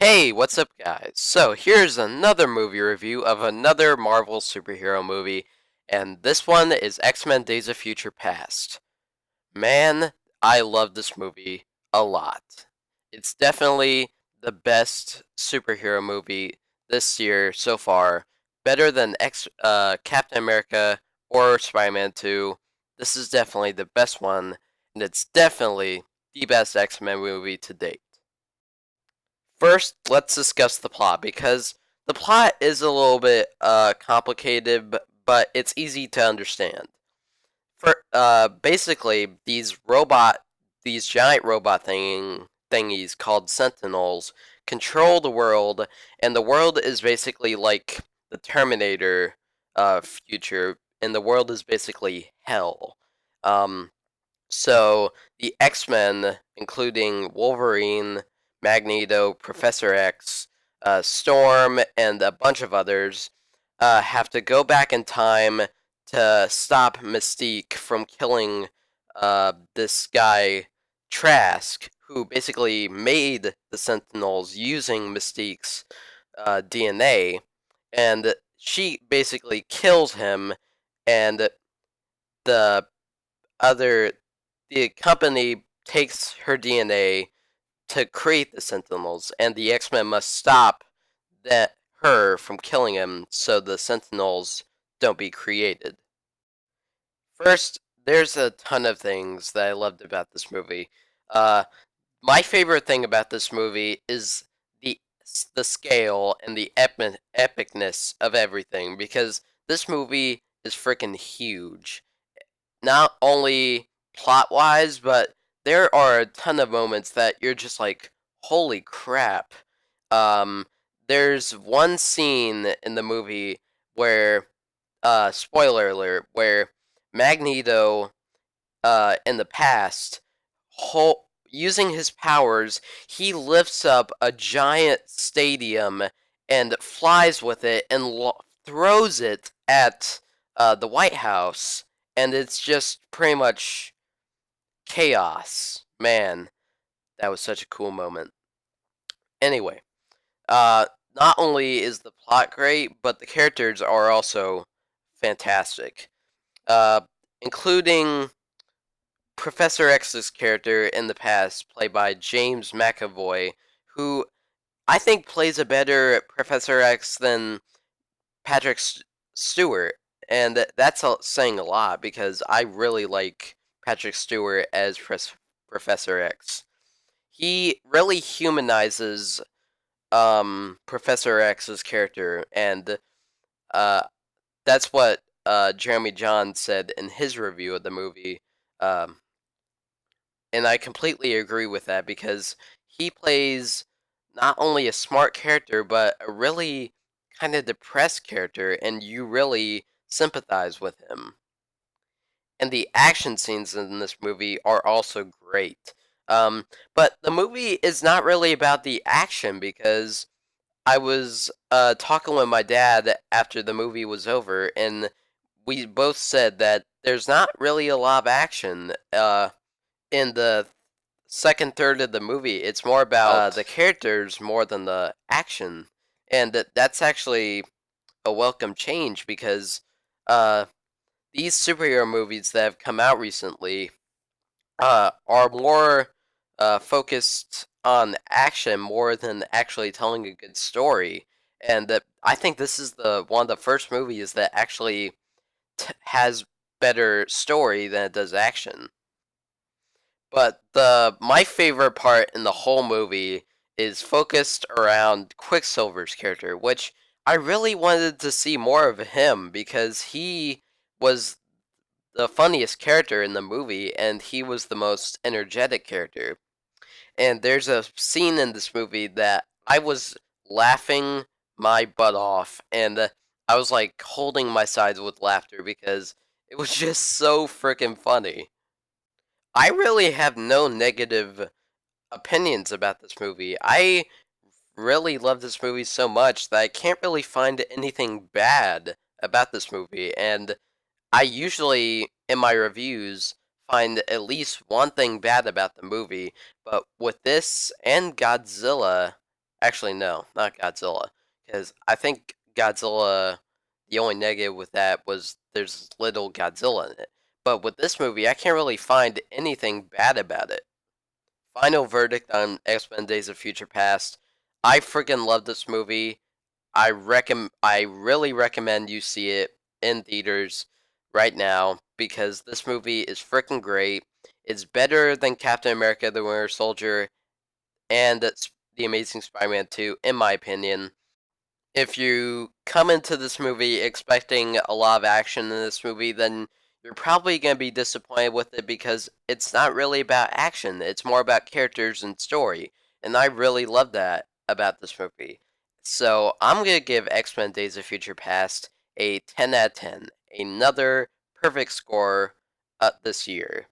Hey, what's up, guys? So, here's another movie review of another Marvel superhero movie, and this one is X-Men Days of Future Past. Man, I love this movie a lot. It's definitely the best superhero movie this year so far, better than Captain America or Spider-Man 2. This is definitely the best one, and it's definitely the best X-Men movie to date. First, let's discuss the plot because the plot is a little bit complicated, but it's easy to understand. Basically, these giant robot thingies called Sentinels control the world, and the world is basically like the Terminator future, and the world is basically hell. Um, so the X-Men, including Wolverine, Magneto, Professor X, Storm, and a bunch of others, have to go back in time to stop Mystique from killing this guy Trask, who basically made the Sentinels using Mystique's DNA, and she basically kills him, and the other the company takes her DNA to create the Sentinels, and the X-Men must stop her from killing him so the Sentinels don't be created. First, there's a ton of things that I loved about this movie. Uh, my favorite thing about this movie is the the scale and the epicness of everything because this movie is freaking huge. Not only plot wise, but there are a ton of moments that you're just like, holy crap. Um, there's one scene in the movie where, spoiler alert, where Magneto, in the past, using his powers, he lifts up a giant stadium and flies with it and throws it at the White House, and it's just pretty much chaos. Man, that was such a cool moment. Anyway, uh, not only is the plot great, but the characters are also fantastic, uh, including Professor X's character in the past, played by James McAvoy, who I think plays a better Professor X than Patrick Stewart, and that's saying a lot because I really like Patrick Stewart as Professor X. He really humanizes Professor X's character, and uh, that's what Jeremy John said in his review of the movie. Um, and I completely agree with that because he plays not only a smart character, but a really kind of depressed character, and you really sympathize with him. And the action scenes in this movie are also great. But the movie is not really about the action because I was talking with my dad after the movie was over, and we both said that there's not really a lot of action in the second third of the movie. It's more about the characters more than the action, and that's actually a welcome change because uh, these superhero movies that have come out recently are more focused on action more than actually telling a good story. And that I think this is the one of the first movies that actually has better story than it does action. But the my favorite part in the whole movie is focused around Quicksilver's character, which I really wanted to see more of him because he was the funniest character in the movie and he was the most energetic character. And there's a scene in this movie that I was laughing my butt off and I was like holding my sides with laughter because it was just so freaking funny. I really have no negative opinions about this movie. I really love this movie so much that I can't really find anything bad about this movie, and I usually, in my reviews, find at least one thing bad about the movie, but with this and Godzilla, Actually, no, not Godzilla. Because I think Godzilla, the only negative with that was there's little Godzilla in it. But with this movie, I can't really find anything bad about it. Final verdict on X-Men Days of Future Past. I freaking love this movie. I really recommend you see it in theaters right now because this movie is freaking great. It's better than Captain America: The Winter Soldier and The Amazing Spider-Man 2, in my opinion. If you come into this movie expecting a lot of action in this movie, then you're probably going to be disappointed with it because it's not really about action. It's more about characters and story. And I really love that about this movie. So I'm going to give X-Men Days of Future Past a 10 out of 10. Another perfect score this year.